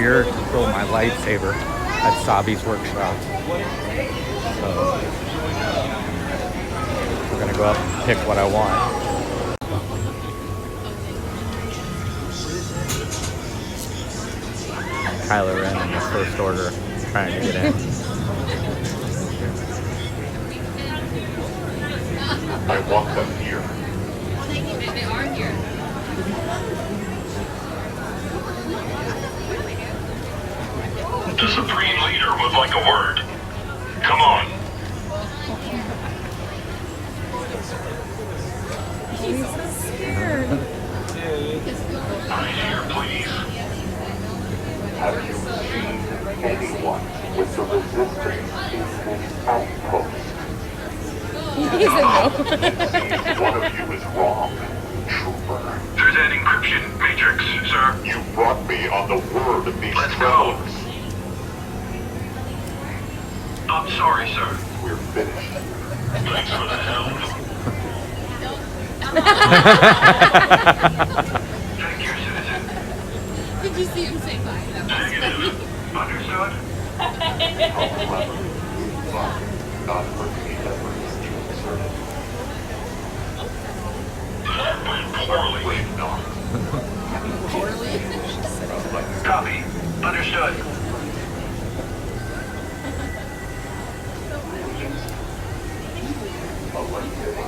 here to build my lightsaber at Savi's workshop. So we're gonna go up and pick what I want. Kylo Ren and the First Order trying to get in. I want them here. They are here. The Supreme Leader would like a word. Come on. He's so scared. Right here, please. Have you seen anyone with the resistance in this outpost? He's a no. One of you is wrong, trooper. There's an encryption matrix, sir. You brought me on the word of these Let's go. travelers. I'm sorry, sir. We're finished. Thanks for the help. Thank you, citizen. Did you see him say bye? That was Negative. Understood? However, not for any efforts to insert it. Went poorly. Not. poorly. Copy. Understood. A lightsaber.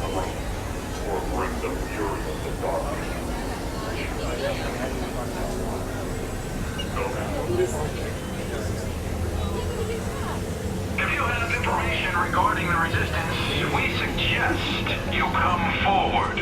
A light. Or bring the fury of the dark. If you have information regarding the resistance, we suggest you come forward.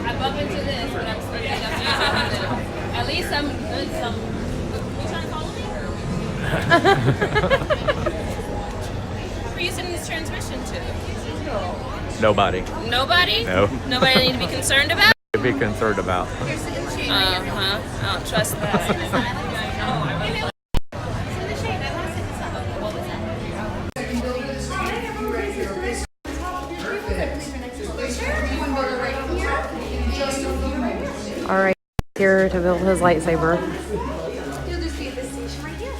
I bump into this, but I'm still at least I'm good. You trying to follow me? Who are you sending this transmission to? Nobody. Nobody? No. Nobody I need to be concerned about? To be concerned about. I don't trust that. All right, here to build his lightsaber. You'll just be at this station right here.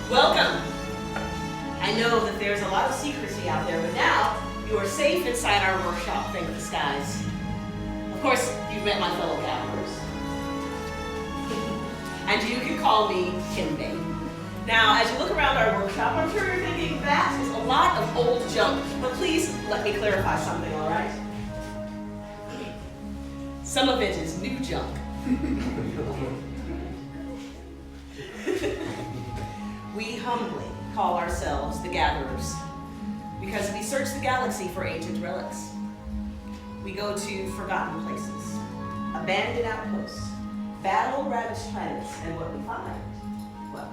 Welcome. I know that there's a lot of secrecy out there, but now you are safe inside our workshop, thank the skies. Of course, you've met my fellow gatherers. And you can call me Kimbe. Now, as you look around our workshop, I'm sure you're thinking that is a lot of old junk, but please let me clarify something, all right? Some of it is new junk. We humbly call ourselves the Gatherers because we search the galaxy for ancient relics. We go to forgotten places, abandoned outposts, battle-ravaged planets, and what we find, well,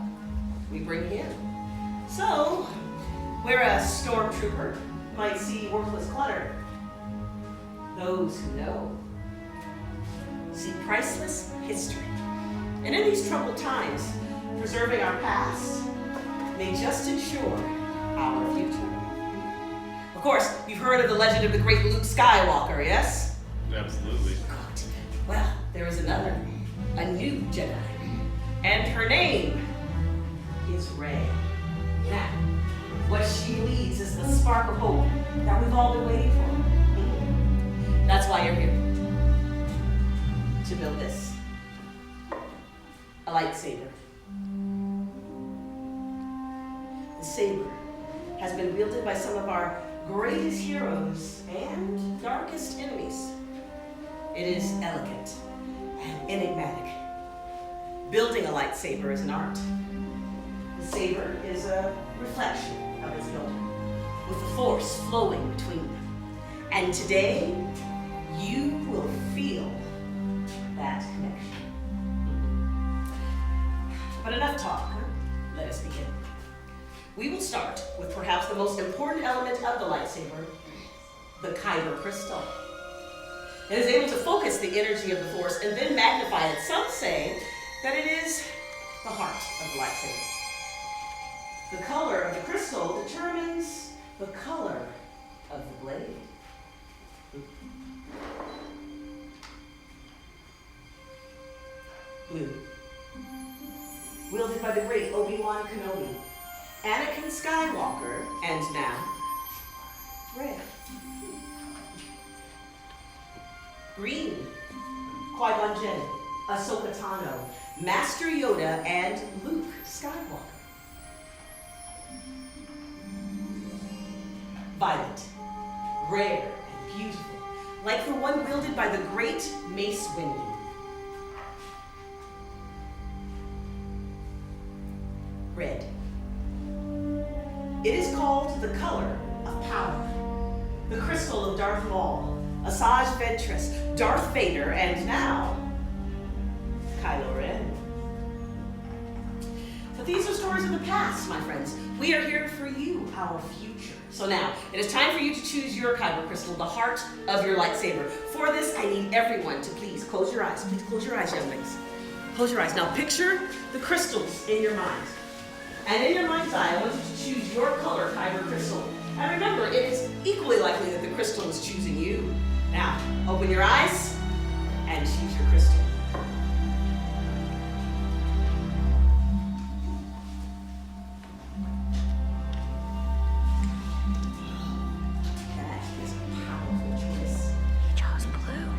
we bring here. So, where a stormtrooper might see worthless clutter, those who know see priceless history. And in these troubled times, preserving our past may just ensure our future. Of course, you've heard of the legend of the great Luke Skywalker, yes? Absolutely. Good. Well, there is another, a new Jedi, and her name is Rey. Now, what she leads is the spark of hope that we've all been waiting for. That's why you're here. To build this. A lightsaber. The saber has been wielded by some of our greatest heroes and darkest enemies. It is elegant and enigmatic. Building a lightsaber is an art. The saber is a reflection of its builder, with the force flowing between them. And today, you will feel that connection. But enough talk, huh? Let us begin. We will start with perhaps the most important element of the lightsaber, the Kyber crystal. It is able to focus the energy of the Force and then magnify it. Some say that it is the heart of the lightsaber. The color of the crystal determines the color of the blade. Blue. Wielded by the great Obi-Wan Kenobi, Anakin Skywalker, and now, red. Green. Qui-Gon Jinn, Ahsoka Tano, Master Yoda, and Luke Skywalker. Violet. Rare and beautiful, like the one wielded by the great Mace Windu. Red. It is called the color of power. The crystal of Darth Maul, Asajj Ventress, Darth Vader, and now, Kylo Ren. But these are stories of the past, my friends. We are here for you, our future. So now, it is time for you to choose your Kyber crystal, the heart of your lightsaber. For this, I need everyone to please close your eyes. Please close your eyes, younglings. Close your eyes. Now picture the crystals in your mind. And in your mind's eye, I want you to choose your color Kyber crystal. And remember, it is equally likely that the crystal is choosing you. Now, open your eyes and choose your crystal. That is a powerful choice. You chose blue.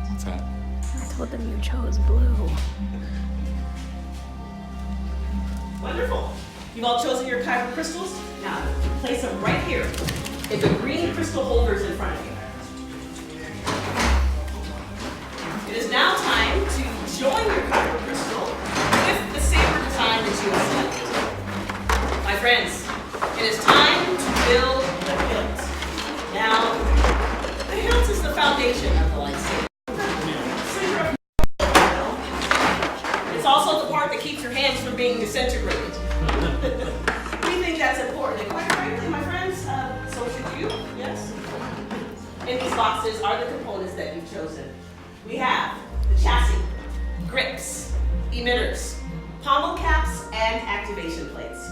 What's that? I told them you chose blue. Wonderful. You've all chosen your Kyber crystals. Now, place them right here in the green crystal holders in front of you. It is now time to join your Kyber crystal with the saber design that you have selected. My friends, it is time to build the hilt. Now, the hilt is the foundation of the lightsaber. It's also the part that keeps your hands from being disintegrated. We think that's important, and quite frankly, my friends, so should you, yes? In these boxes are the components that you've chosen. We have the chassis, grips, emitters, pommel caps, and activation plates.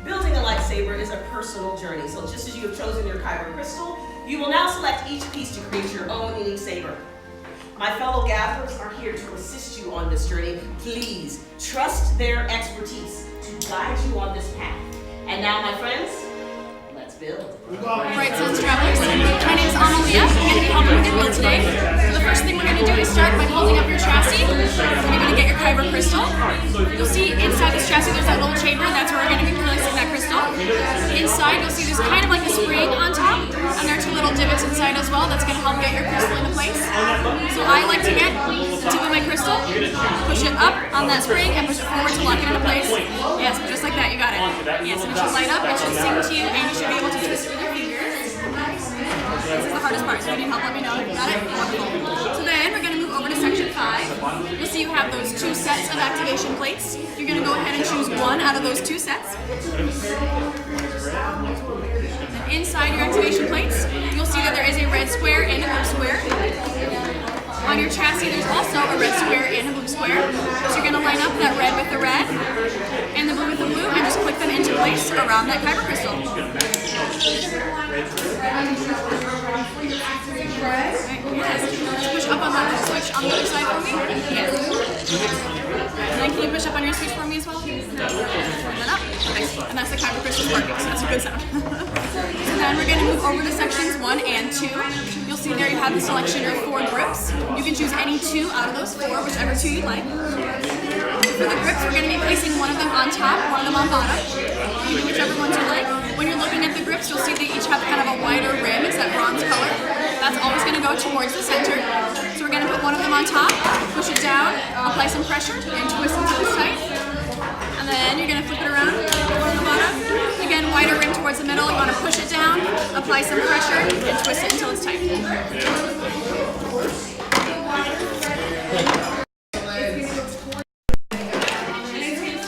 Building a lightsaber is a personal journey, so just as you have chosen your Kyber crystal, you will now select each piece to create your own unique saber. My fellow gatherers are here to assist you on this journey. Please trust their expertise to guide you on this path. And now, my friends, let's build. Right, Sons Travelers. My name is Amalia. I'm going to be helping with your build today. So the first thing we're going to do is start by holding up your chassis. Then you're going to get your Kyber crystal. You'll see inside this chassis there's that little chamber. That's where we're going to be placing that crystal. Inside, you'll see there's kind of like a spring on top. And there are two little divots inside as well. That's going to help get your crystal into place. So I like to get the tip of my crystal, push it up on that spring, and push it forward to lock it into place. Yes, just like that. You got it. Yes, and it should light up. It should sing to you, and you should be able to twist with your fingers. This is the hardest part, so if you need help, let me know. Got it? Wonderful. So then we're going to move over to section 5. You'll see you have those 2 sets of activation plates. You're going to go ahead and choose one out of those 2 sets. And inside your activation plates, you'll see that there is a red square and a blue square. On your chassis, there's also a red square and a blue square. So you're going to line up that red with the red and the blue with the blue and just click them into place around that Kyber crystal. Right, yes. Just push up on that switch on the other side for me. Yes. And then can you push up on your switch for me as well? Turn that up. Nice. And that's the Kyber crystal working, so that's a good sound. So then we're going to move over to sections 1 and 2. You'll see there you have the selection of 4 grips. You can choose any 2 out of those 4, whichever 2 you'd like. For the grips, we're going to be placing one of them on top, one of them on bottom. You do whichever ones you like. When you're looking at the grips, you'll see they each have kind of a wider rim. It's that bronze color. That's always going to go towards the center. So we're going to put one of them on top, push it down, apply some pressure, and twist until it's tight. And then you're going to flip it around, put one on the bottom. Again, wider rim towards the middle. You want to push it down, apply some pressure, and twist it until it's tight.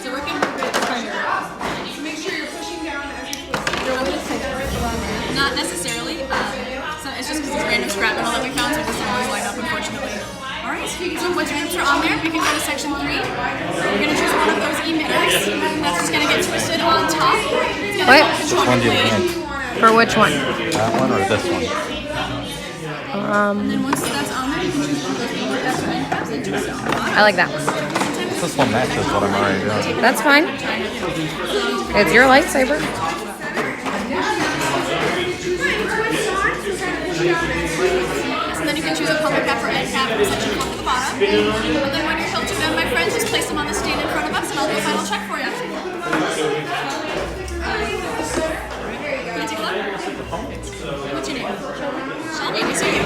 So working random scrap metal that we found, so it doesn't always line up, unfortunately. Alright, so once your groups are on there, we can go to section 3. We're going to choose one of those emitters. That's just going to get twisted on top. It's gonna What? help control Which one do your you blade. think? For which one? That one or this one? And then once that's on there, you can choose one of those emitters or end caps and do so. I like that one. This one matches what I'm already doing. That's fine. It's your lightsaber. And then you can choose a public cap or end cap from section 4 to the bottom. And then when your hilts are done, my friends, just place them on the stand in front of us and I'll do a final check for you. Can I take a look? What's your name? Shelby, we see you.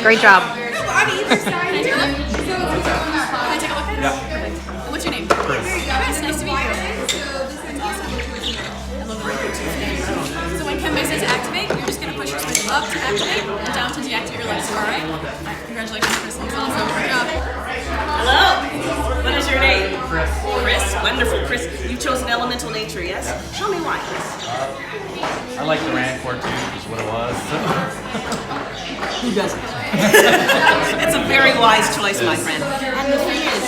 Great job. Can I take a look? Can I take a look at it? Yeah. What's your name? Chris, nice to meet you. I love the record too. So when Kembe says activate, you're just going to push your switch up to activate and down to deactivate your lightsaber, alright? Alright, congratulations, Chris. Looks awesome. Good job. Hello. What is your name? Chris. Chris. Wonderful, Chris. You've chosen elemental nature, yes? Tell me why, Chris. I like the Rancor too, is what it was. Who doesn't? It's a very wise choice, my friend. And the thing is,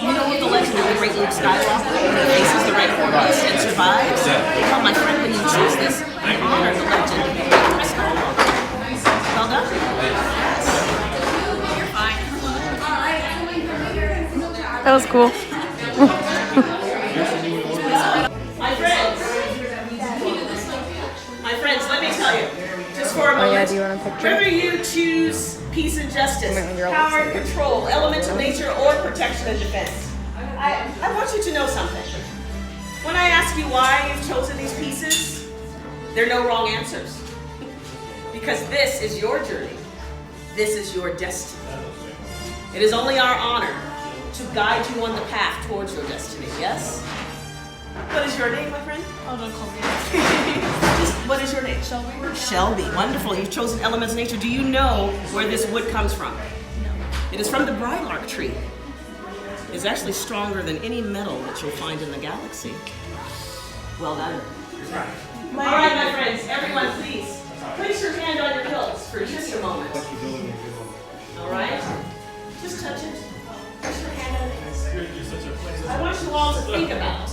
you know the legend of the great Luke Skywalker who faces the Red Hornet and survives? Well, my friend, when you choose this, you honor the legend of the great Luke Skywalker. Well done. You're fine. That was cool. My friends, let me tell you, just for a moment, Oh yeah, do you want a picture? whether you choose peace and justice, power and control, elemental nature, or protection and defense, I want you to know something. When I ask you why you've chosen these pieces, there are no wrong answers. Because this is your journey. This is your destiny. It is only our honor to guide you on the path towards your destiny, yes? What is your name, my friend? Oh, don't call me. Just, what is your name? Shelby. Shelby, wonderful. You've chosen elements of nature. Do you know where this wood comes from? No. It is from the brylark tree. It's actually stronger than any metal that you'll find in the galaxy. Well done. All right, my friends, everyone, please place your hand on your hilts for just a moment. All right? Just touch it. Place your hand on it. I want you all to think about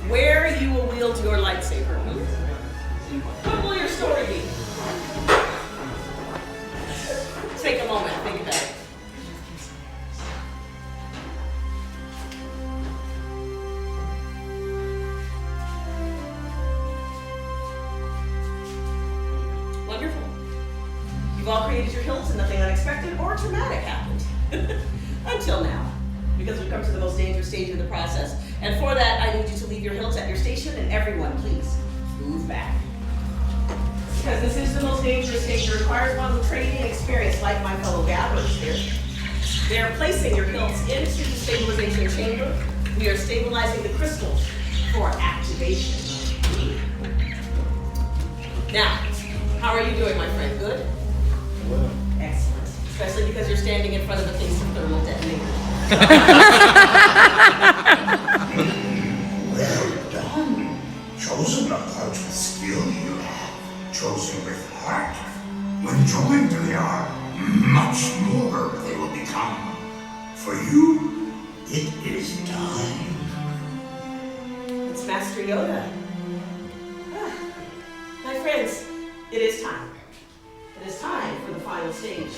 where you will wield your lightsaber. What will your story be? Take a moment, think about it. Wonderful. You've all created your hilts and nothing unexpected or traumatic happened. Until now. Because we've come to the most dangerous stage of the process. And for that, I need you to leave your hilts at your station, and everyone, please, move back. Because this is the most dangerous stage. It requires one with training and experience like my fellow gatherers here. They are placing your hilts into the stabilization chamber. We are stabilizing the crystals for activation. Now, how are you doing, my friend? Good? Excellent. Especially because you're standing in front of a case of thermal detonator. Well done. Chosen approach with skill you have. Chosen with heart. When joined, they are much more they will become. For you, it is time. It's Master Yoda. My friends, it is time. It is time for the final stage.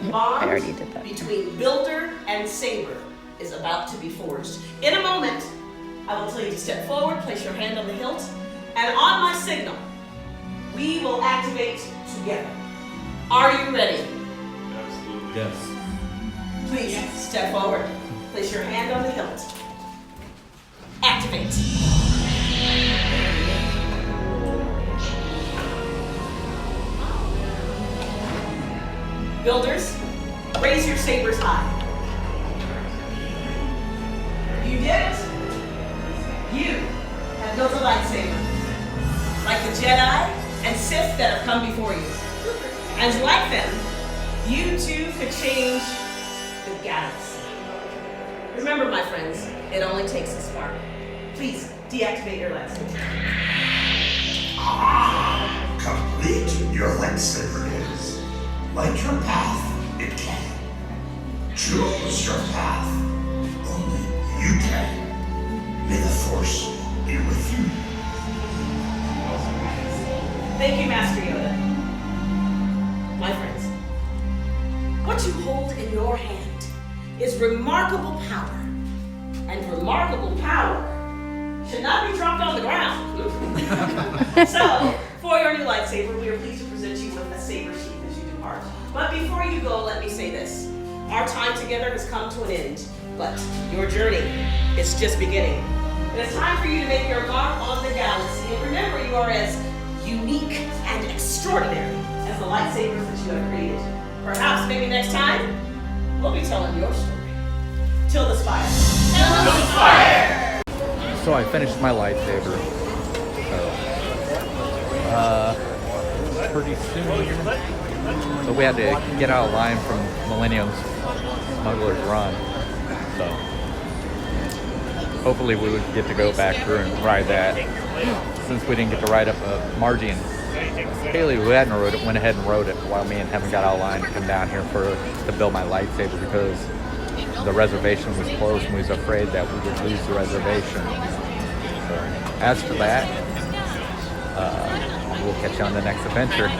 The bond already did that. between builder and saber is about to be forged. In a moment, I will tell you to step forward, place your hand on the hilt, and on my signal, we will activate together. Are you ready? Absolutely. Yes. Please step forward, place your hand on the hilt. Activate. Builders, raise your sabers high. You did it. You have built a lightsaber. Like the Jedi and Sith that have come before you. And like them, you too could change the galaxy. Remember, my friends, it only takes a spark. Please deactivate your lightsaber. choose your path. Only you can. May the Force be with you. Thank you, Master Yoda. My friends, what you hold in your hand is remarkable power. And remarkable power should not be dropped on the ground. So, for your new lightsaber, we are pleased to present you with a saber sheath as you depart. But before you go, let me say this. Our time together has come to an end, but your journey is just beginning. It is time for you to make your mark on the galaxy, and remember you are as unique and extraordinary as the lightsabers that you have created. Perhaps maybe next time, we'll be telling your story. Till the spire. So I finished my lightsaber. So, pretty soon. So we had to get out of line from Millennium Smugglers Run. So hopefully we would get to go back through and ride that. Since we didn't get to ride up Margie and Haley, who hadn't rode it, went ahead and rode it while me and Heaven got out of line to come down here to build my lightsaber because the reservation was closed and we was afraid that we would lose the reservation. So as for that, we'll catch you on the next adventure.